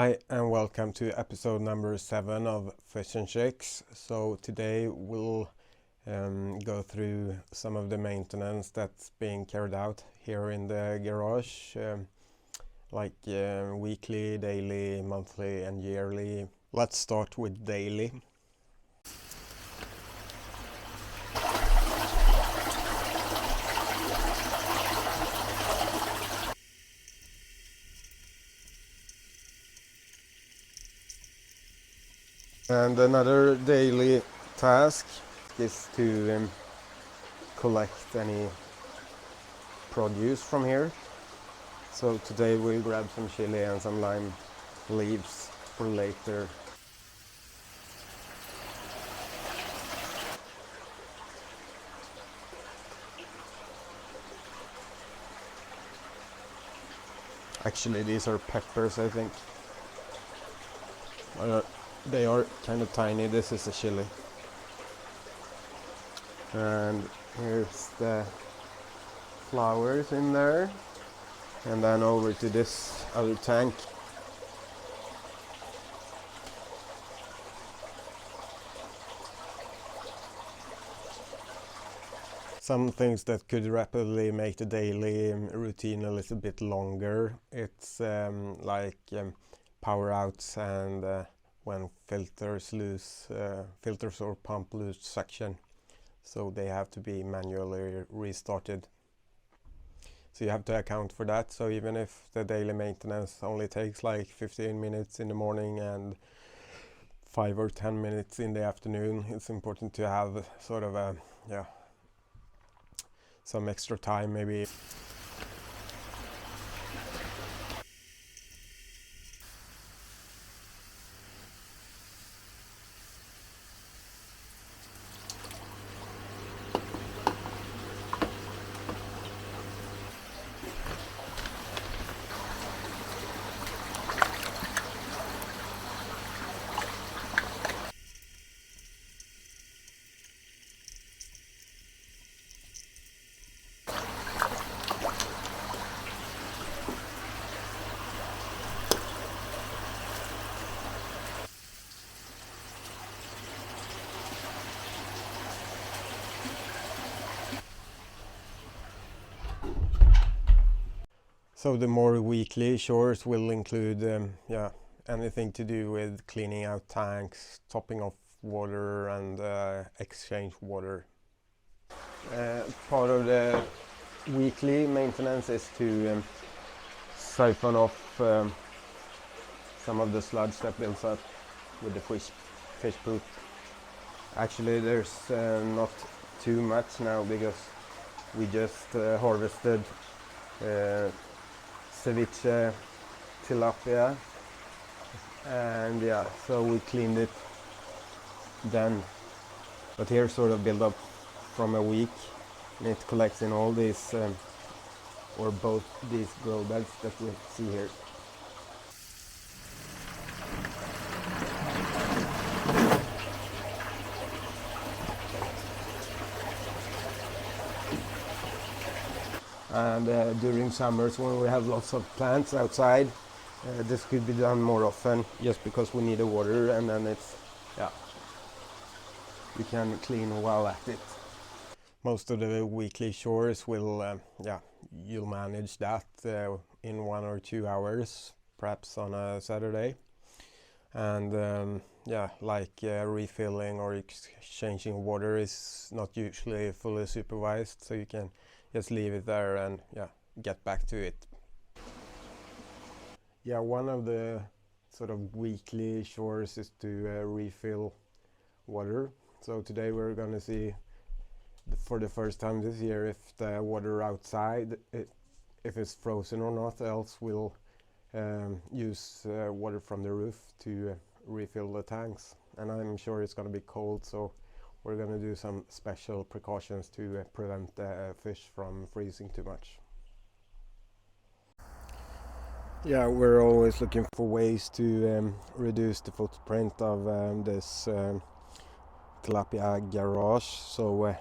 Hi and welcome to episode number 7 of Fish and Chicks. So today we'll go through some of the maintenance that's being carried out here in the garage, weekly, daily, monthly and yearly. Let's start with daily. And another daily task is to collect any produce from here. So today we'll grab some chili and some lime leaves for later. Actually, these are peppers, I think. They are kind of tiny. This is a chili. And here's the flowers in there. And then over to this other tank. Some things that could rapidly make the daily routine a little bit longer. It's power outs and when filters or pump lose suction, so they have to be manually restarted. So you have to account for that. So even if the daily maintenance only takes like 15 minutes in the morning and 5 or 10 minutes in the afternoon, it's important to have sort of some extra time maybe. So the more weekly chores will include anything to do with cleaning out tanks, topping off water and exchange water. Part of the weekly maintenance is to siphon off some of the sludge that builds up with the fish poop. Actually there's not too much now because we just harvested ceviche tilapia, and so we cleaned it then. But here sort of build up from a week, and it collects in all these or both these grow beds that we see here. And during summers when we have lots of plants outside, this could be done more often just because we need the water, and then we can clean well at it. Most of the weekly chores will you'll manage that in 1 or 2 hours, perhaps on a Saturday. And refilling or exchanging water is not usually fully supervised, so you can just leave it there and get back to it. One of the sort of weekly chores is to refill water. So today we're going to see for the first time this year if the water outside, if it's frozen or not, else we'll use water from the roof to refill the tanks. And I'm sure it's going to be cold, so we're going to do some special precautions to prevent the fish from freezing too much. We're always looking for ways to reduce the footprint of this Tilapia garage. So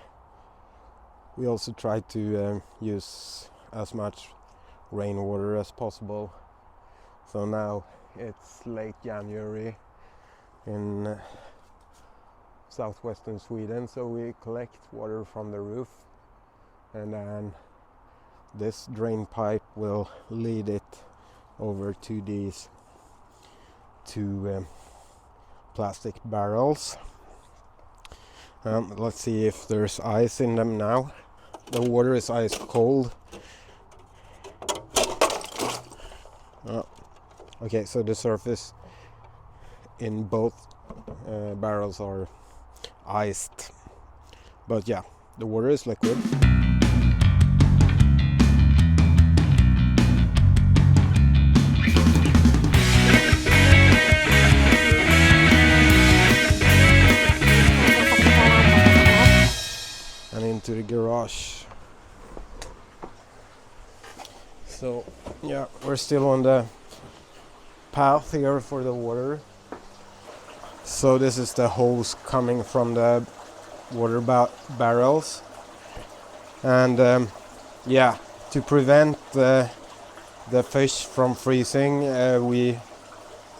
we also try to use as much rainwater as possible. So now It's late January in southwestern Sweden, so we collect water from the roof, and then this drain pipe will lead it over to these two plastic barrels. Let's see if there's ice in them now. The water is ice cold. Okay, so the surface in both barrels are iced, but yeah, the water is liquid. And into the garage. So yeah, we're still on the path here for the water. So this is the hose coming from the water barrels, and yeah, to prevent the fish from freezing, we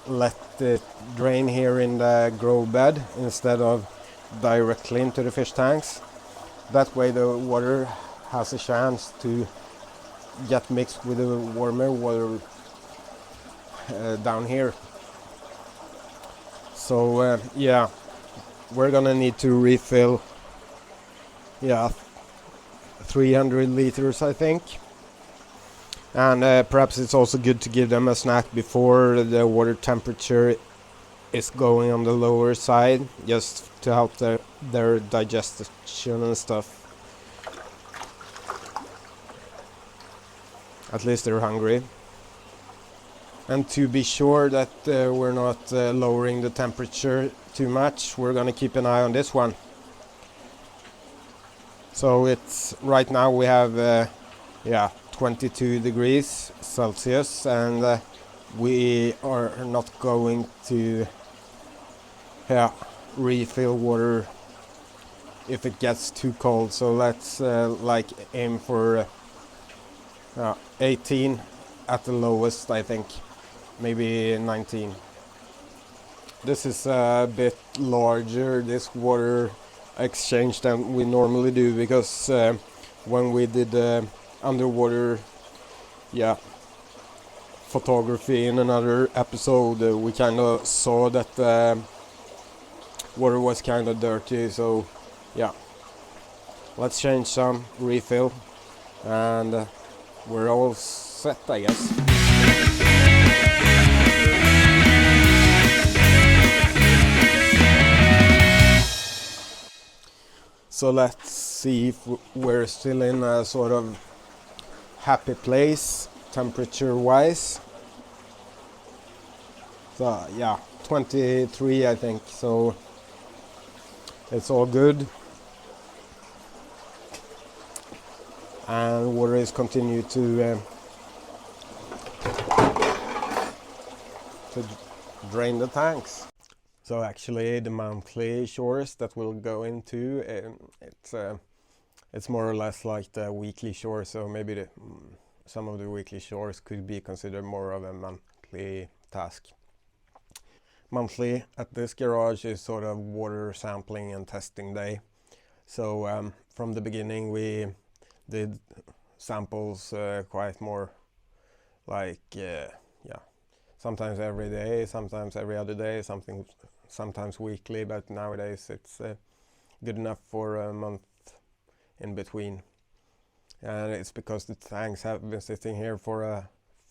let it drain here in the grow bed instead of directly into the fish tanks. That way the water has a chance to get mixed with the warmer water down here. So yeah, we're gonna need to refill 300 liters, I think, and perhaps it's also good to give them a snack before the water temperature is going on the lower side, just to help their digestion and stuff. At least they're hungry. And to be sure that we're not lowering the temperature too much, we're gonna keep an eye on this one. So it's right now we have 22 degrees Celsius, and we are not going to refill water if it gets too cold. So let's aim for 18 at the lowest, I think. Maybe 19. This is a bit larger, this water exchange, than we normally do, because when we did underwater photography in another episode, we kind of saw that the water was kind of dirty. So yeah, let's change some, refill, and we're all set, I guess. So let's see if we're still in a sort of happy place temperature wise. So yeah, 23 I think, so it's all good. And water is continue to drain the tanks. So actually the monthly chores that we'll go into, it's more or less like the weekly chores, so maybe some of the weekly chores could be considered more of a monthly task. Monthly at this garage is sort of water sampling and testing day. So from the beginning we did samples quite more like sometimes every day, sometimes every other day, sometimes weekly, but nowadays it's good enough for a month in between. And it's because the tanks have been sitting here for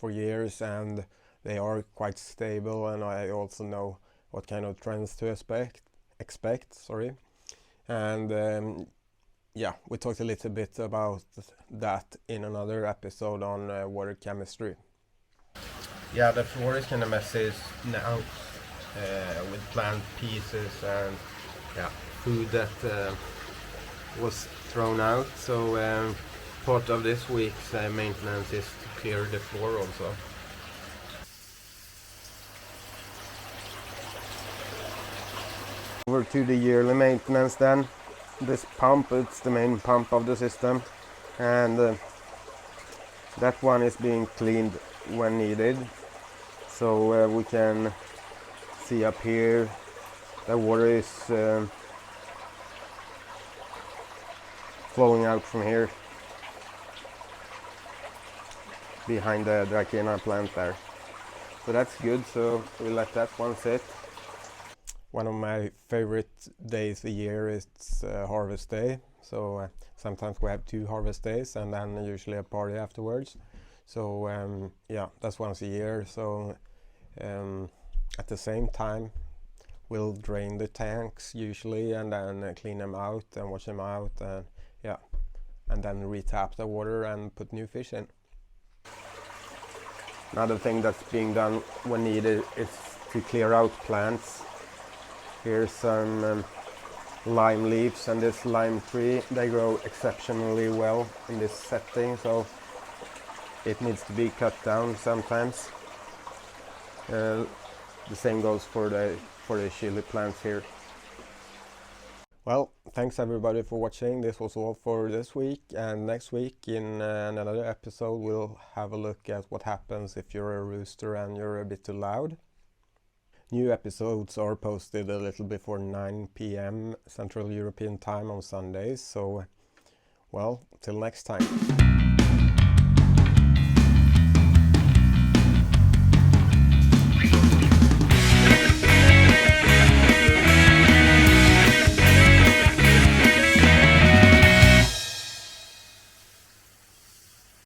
years, and they are quite stable, and I also know what kind of trends to expect. And we talked a little bit about that in another episode on water chemistry. Yeah, the floor is kind of messy now with plant pieces and food that was thrown out. So part of this week's maintenance is to clear the floor also. Over to the yearly maintenance then. This pump, it's the main pump of the system, and that one is being cleaned when needed. So we can see up here the water is flowing out from here behind the Dracaena plant there. So that's good, so we let that one sit. One of my favorite days a year is harvest day. So sometimes we have 2 harvest days and then usually a party afterwards. So yeah, that's once a year. So at the same time we'll drain the tanks usually and then clean them out and wash them out and yeah, and then retap the water and put new fish in. Another thing that's being done when needed is to clear out plants. Here's some lime leaves, and this lime tree, they grow exceptionally well in this setting, so it needs to be cut down sometimes. The same goes for the chili plants here. Well, thanks everybody for watching. This was all for this week, and next week in another episode we'll have a look at what happens if you're a rooster and you're a bit too loud. New episodes are posted a little before 9 p.m. Central European time on Sundays, so well, till next time.